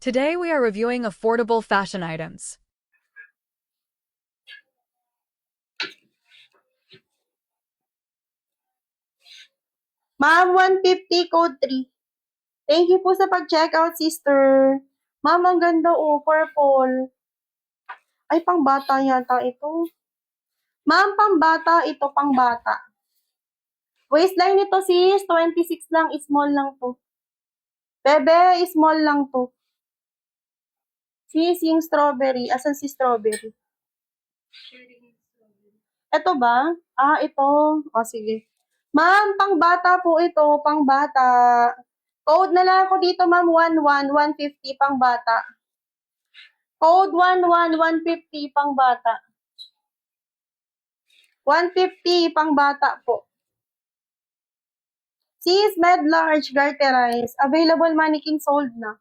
Today we are reviewing affordable fashion items. Ma'am, 150 code 3. Thank you po sa pag-checkout, sister. Ma'am, ang ganda purple. Ay, pang-bata yata ito. Ma'am, pang-bata ito, pang-bata. Waistline nito sis, 26 lang, small lang to. Bebe, small lang to. Sis, yung strawberry. Asan si strawberry? Ito ba? Ito. Sige. Ma'am, pang-bata po ito, pang-bata. Code na lang ako dito, ma'am, 11, 150, pang-bata. Code 11, 150, pang-bata. 150, pang-bata po. Sis, med large, garterize. Available mannequin sold na.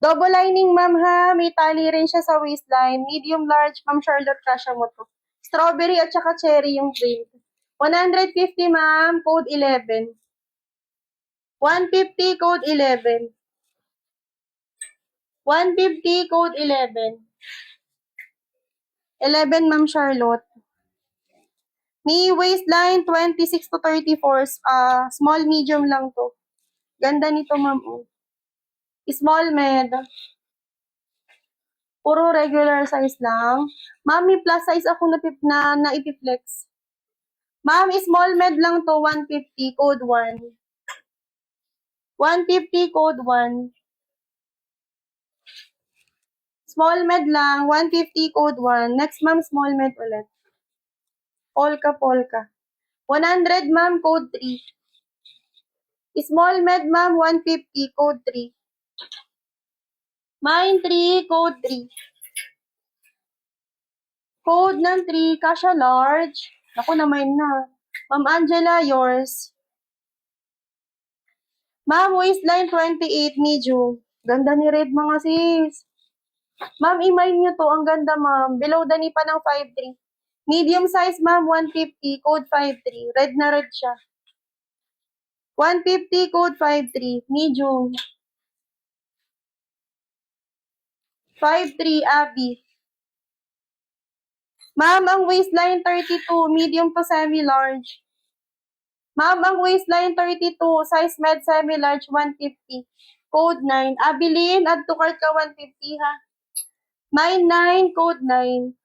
Double lining, ma'am, ha. May tali rin siya sa waistline. Medium large, ma'am Charlotte, kasha mo to. Strawberry at saka cherry yung print. 150, ma'am. Code 11. 150, code 11. 150, code 11. 11, ma'am Charlotte. May waistline 26 to 34. Small, medium lang to. Ganda nito, ma'am. Small, med. Puro regular size lang. Ma'am, may plus size ako na ipiflex. Ma'am, small med lang to, 150, code 1. 150, code 1. Small med lang, 150, code 1. Next, ma'am, small med ulit. Polka, polka. 100, ma'am, code 3. Small med, ma'am, 150, code 3. Mine 3, code 3. Code ng 3, kasha large. Ako na mine na. Ma'am Angela, yours. Ma'am, waistline 28, medium. Ganda ni red, mga sis. Ma'am, i-mine nyo to. Ang ganda, ma'am. Below the knee pa ng 5'3". Medium size, ma'am, 150, code 53. Red na red siya. 150, code 53. Medium. 53, Abby. Ma'am, ang waistline 32, medium to semi-large. Ma'am, ang waistline 32, size med semi-large, 150. Code 9. Abilin, add to cart ka 150, ha? 9, code 9.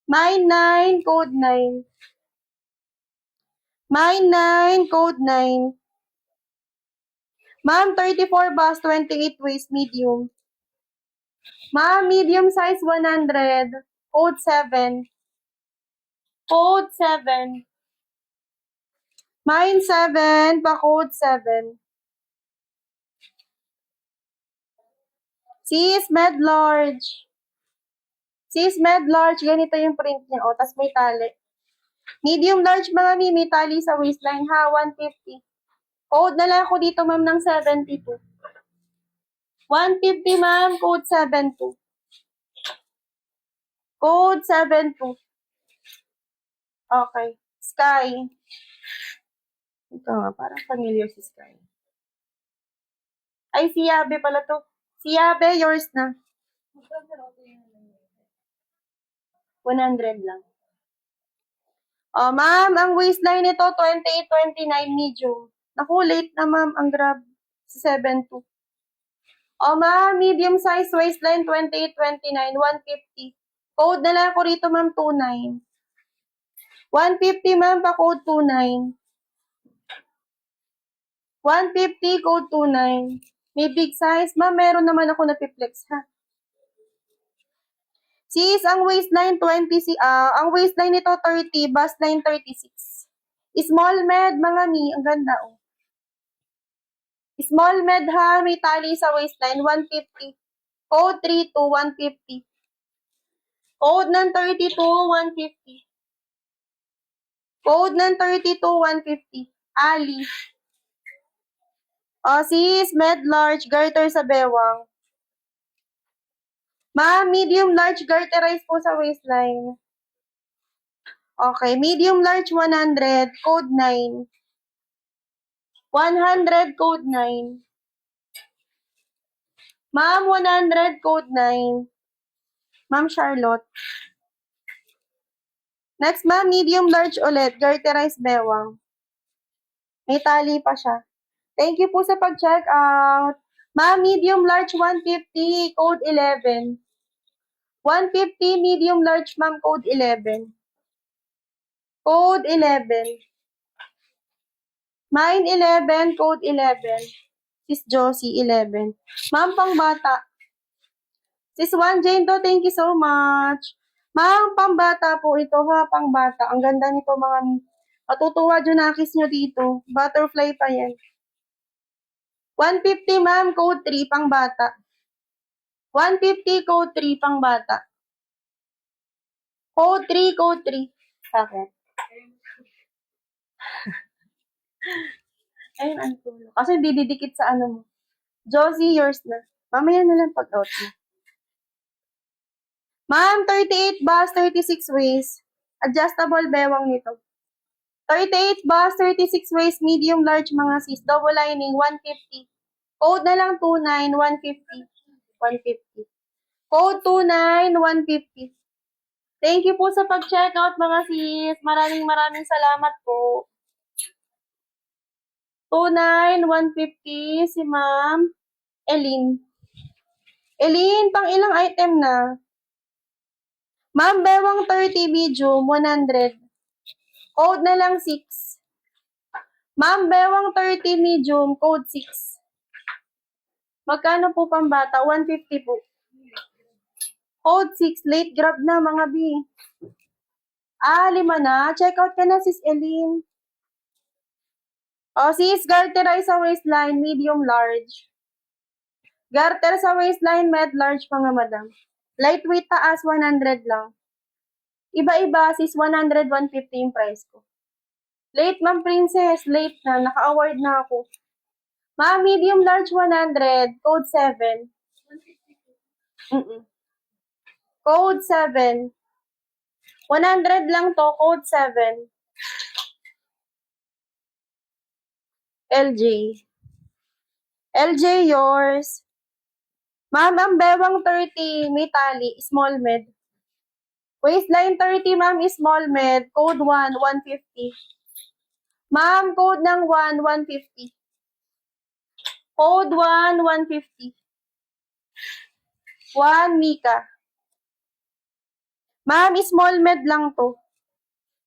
9, code 9. 9, code 9. Ma'am, 34 bust, 28 waist, medium. Ma'am, medium size, 100. Code 7. Code 7. Mine 7, pa-code 7. Sis, med large. Sis, med large, ganito yung print niya, tas may tali. Medium large, mga may tali sa waistline, ha, 150. Code na lang ako dito, ma'am, ng 72. 150, ma'am, code 72. Code 72. Okay. Sky. Ito nga, parang familiar si Sky. Ay, si Yabe pala to. Si Yabe, yours na. 100 lang. Ma'am, ang waistline nito, 28, 29, medium. Naku, late na, ma'am. Ang grab. 72. Ma'am, medium size waistline, 28, 29, 150. Code na lang ako rito, ma'am, 29. 150, ma'am, pa-code 29. 150, code 29. May big size, ma'am, meron naman ako na piplex, ha? Sis, ang waistline 20, ang waistline nito 30, bust line 36. Small med, mga ang ganda, Small med, ha, may tali sa waistline, 150. Code 32, 150. Code ng 32, 150. Code ng 32, 150. Ali. Sis, med large, garter sa bewang. Ma'am, medium large, garterize po sa waistline. Okay, medium large 100, code 9. 100, code 9. Ma'am, 100, code 9. Ma'am Charlotte. Next, ma'am, medium large ulit. Garterized bewang. May tali pa siya. Thank you po sa pag-check out. Ma'am, medium large 150, code 11. 150, medium large, ma'am, code 11. Code 11. Mine 11, code 11. Sis Josie 11. Ma'am, pangbata. Sis Juan Jane to, thank you so much. Ma'am, pambata po ito ha, pangbata. Ang ganda nito mga matutuwa Junakis nyo dito. Butterfly pa yan. 150 ma'am, code 3, pangbata. 150, code 3, pangbata. Code 3, code 3. Bakit? Ayun, ang tulo. Kasi hindi didikit sa ano mo. Josie, yours na. Mamaya na lang pag-out mo. Ma'am, 38 bus, 36 waist. Adjustable bewang nito. 38 bus, 36 waist, medium large mga sis. Double lining, 150. Code na lang 29, 150. 150. Code 29, 150. Thank you po sa pag-check out mga sis. Maraming salamat po. 29, 150 si Ma'am Elin. Elin, pang ilang item na? Ma'am, bewang 30 medium, 100. Code na lang 6. Ma'am, bewang 30 medium, code 6. Magkano po pambata? 150 po. Code 6, late grab na mga B. 5 na. Check out ka na, sis Elin. O, sis, garter sa waistline, medium large. Garter sa waistline, med large mga madam. Lightweight taas, 100 lang. Iba-iba, sis, 100, 150 yung price ko. Late, ma'am princess. Late na. Naka-award na ako. Ma'am, medium large 100. Code 7. Code 7. 100 lang to. Code 7. LJ. LJ, yours. Ma'am, ang bewang 30. May tali. Small med. Waistline 30, ma'am, is small med. Code 1, 150. Ma'am, code ng 1, 150. Code 1, 150. 1, Mika. Ma'am, small med lang to.